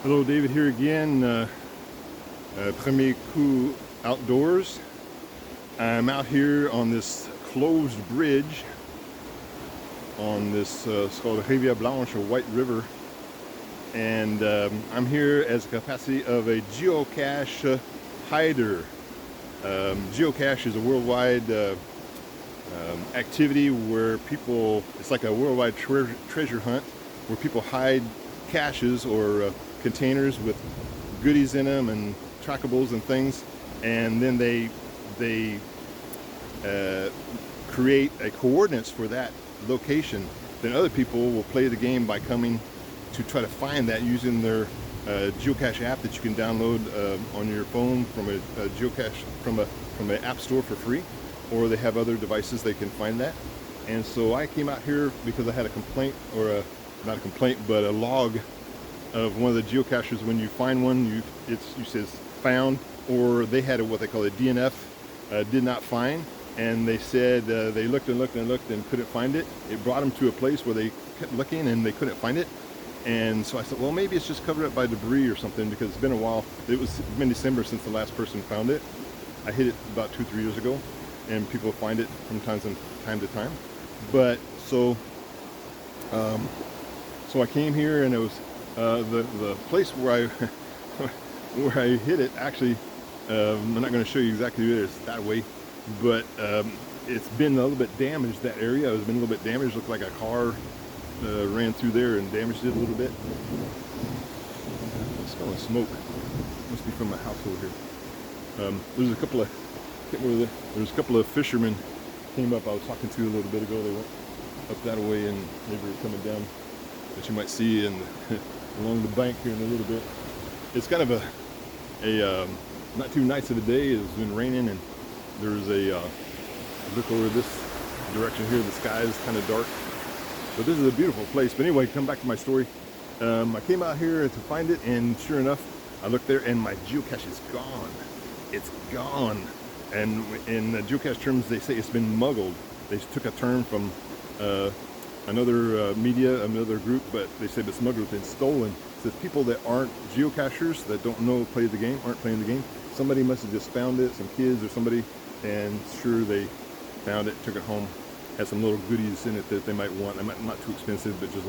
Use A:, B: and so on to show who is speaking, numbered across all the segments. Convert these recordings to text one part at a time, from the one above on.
A: Hello, David here again. Premier Coup Outdoors. I'm out here on this closed bridge on this, it's called Rivière Blanche or White River. And I'm here as a capacity of a geocache hider. Geocache is a worldwide activity where people, it's like a worldwide treasure hunt where people hide caches or containers with goodies in them and trackables and things, and then they create a coordinates for that location. Then other people will play the game by coming to try to find that using their geocache app that you can download on your phone from a geocache from an app store for free, or they have other devices they can find that. And so I came out here because I had a complaint, or not a complaint, but a log of one of the geocaches. When you find one, you says found, or they had what they call a D.N.F, did not find, and they said they looked and looked and looked and couldn't find it. It brought them to a place where they kept looking and they couldn't find it. And so I said, well, maybe it's just covered up by debris or something, because it's been a while. It's been December since the last person found it. I hit it about 2-3 years ago, and people find it from time to time. But so I came here, and it was the place where I hit it. Actually, I'm not going to show you exactly where it's that way, but it's been a little bit damaged. That area has been a little bit damaged. Looked like a car ran through there and damaged it a little bit. It's smelling smoke. Must be from my house over here. There's a couple of fishermen came up. I was talking to a little bit ago. They went up that way, and they were coming down, that you might see in along the bank here in a little bit. It's kind of a not too nice of a day. It's been raining, and there's a look over this direction here. The sky is kind of dark, but this is a beautiful place. But anyway, come back to my story. I came out here to find it, and sure enough, I looked there, and my geocache is gone. It's gone. And in geocache terms, they say it's been muggled. They took a term from another another group, but they said it's smuggled, it's been stolen. It says people that aren't geocachers, that don't know play the game, aren't playing the game. Somebody must have just found it, some kids or somebody, and sure, they found it, took it home, had some little goodies in it that they might want. Not too expensive, but just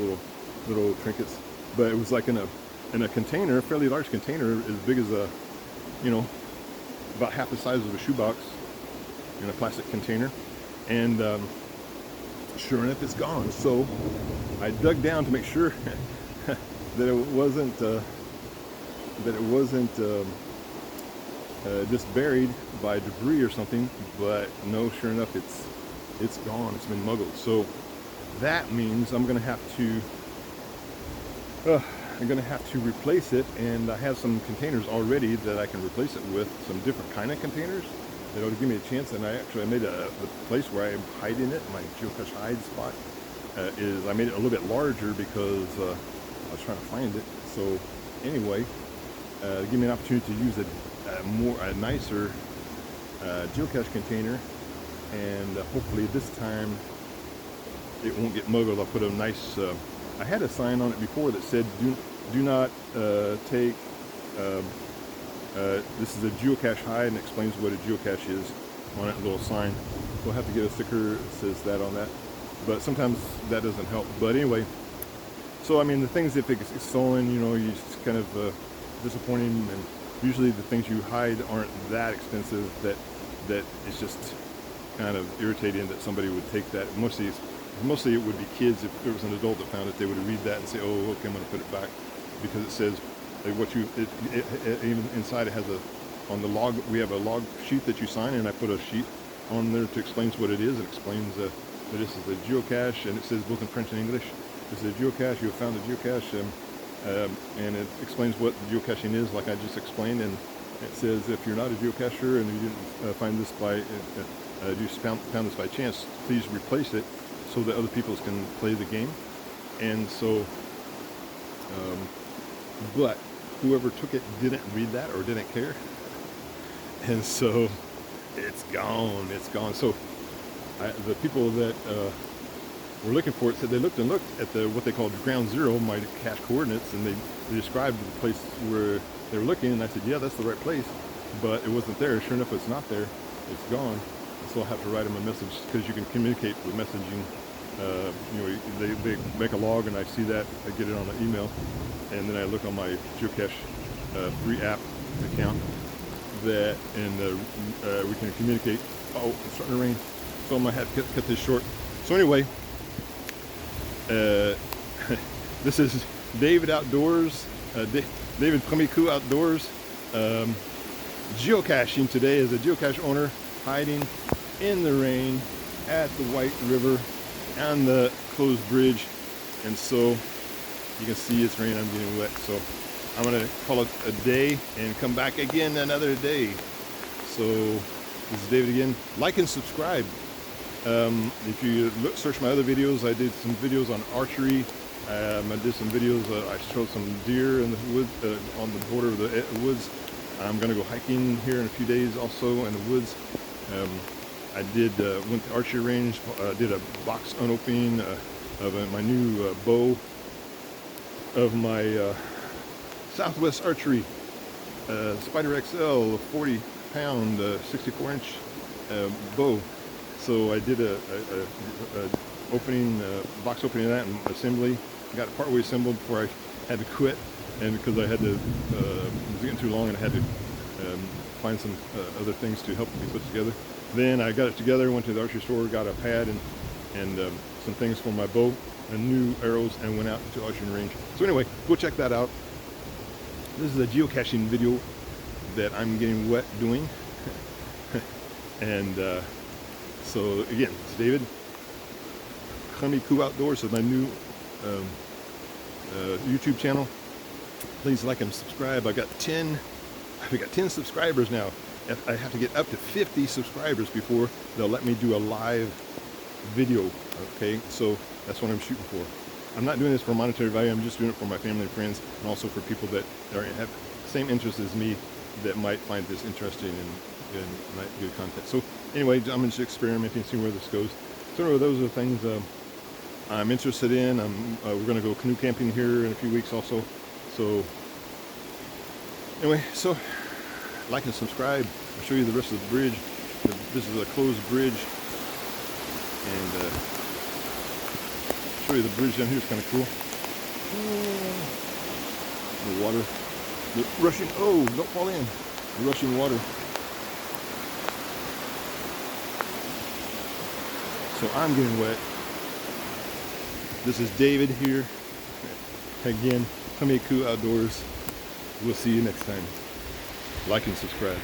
A: little trinkets. But it was like in a container, a fairly large container, as big as a, about half the size of a shoebox, in a plastic container. And sure enough, it's gone. So I dug down to make sure that it wasn't just buried by debris or something. But no, sure enough, it's gone. It's been muggled. So that means I'm gonna have to replace it, and I have some containers already that I can replace it with, some different kind of containers that ought to give me a chance. And I made the place where I'm hiding it, my geocache hide spot, I made it a little bit larger because I was trying to find it. So anyway, give me an opportunity to use a nicer geocache container, and hopefully this time it won't get muggled. I'll put a nice, I had a sign on it before that said, do not take, this is a geocache hide, and explains what a geocache is on it, a little sign. We'll have to get a sticker that says that on that, but sometimes that doesn't help. But anyway, so I mean, the things, if it's stolen, you just kind of disappointing, and usually the things you hide aren't that expensive that it's just kind of irritating that somebody would take that. Mostly it would be kids. If there was an adult that found it, they would read that and say, oh, okay, I'm going to put it back, because it says even inside it has on the log, we have a log sheet that you sign, and I put a sheet on there to explains what it is. It explains that this is a geocache, and it says both in French and English, this is a geocache, you have found a geocache, and it explains what geocaching is, like I just explained. And it says, if you're not a geocacher and you didn't find this you found this by chance, please replace it so that other people can play the game. And so, but whoever took it didn't read that or didn't care, and so it's gone. So the people that were looking for it said they looked and looked at the what they called ground zero, my cache coordinates, and they described the place where they were looking, and I said, yeah, that's the right place, but it wasn't there. Sure enough, it's not there. It's gone. So I'll have to write them a message, because you can communicate with messaging. You know, they make a log, and I see that. I get it on an email, and then I look on my Geocache free app account that, and we can communicate. Oh, it's starting to rain, so I'm gonna have to cut this short. So anyway, this is David Outdoors, David Premier Coup Outdoors, geocaching today as a geocache owner, hiding in the rain at the White River on the closed bridge. And so you can see it's raining, I'm getting wet, so I'm gonna call it a day and come back again another day. So this is David again. Like and subscribe. If you search my other videos, I did some videos on archery. I did some videos, I showed some deer in the woods, on the border of the woods. I'm going to go hiking here in a few days also in the woods. I did went to archery range, did a box unopening of my new bow of my Southwest Archery Spider XL 40-pound 64-inch bow. So I did a opening, box opening of that and assembly. Got it partway assembled before I had to quit, and because I had to, it was getting too long, and I had to find some other things to help me put together. Then I got it together, went to the archery store, got a pad and some things for my bow and new arrows, and went out to archery range. So anyway, go check that out. This is a geocaching video that I'm getting wet doing. And so again, it's David Premier Coup Outdoors. So my new YouTube channel. Please like and subscribe. I got 10 subscribers now. I have to get up to 50 subscribers before they'll let me do a live video. Okay, so that's what I'm shooting for. I'm not doing this for monetary value. I'm just doing it for my family and friends, and also for people that have the same interests as me that might find this interesting and might get content. So anyway, I'm just experimenting, seeing where this goes. So anyway, those are the things I'm interested in. We're going to go canoe camping here in a few weeks also. So anyway, so like and subscribe. I'll show you the rest of the bridge. This is a closed bridge, and show you the bridge down here. It's kind of cool. The water, the rushing. Oh, don't fall in. The rushing water. So I'm getting wet. This is David here. Again, Premier Coup Outdoors. We'll see you next time. Like and subscribe.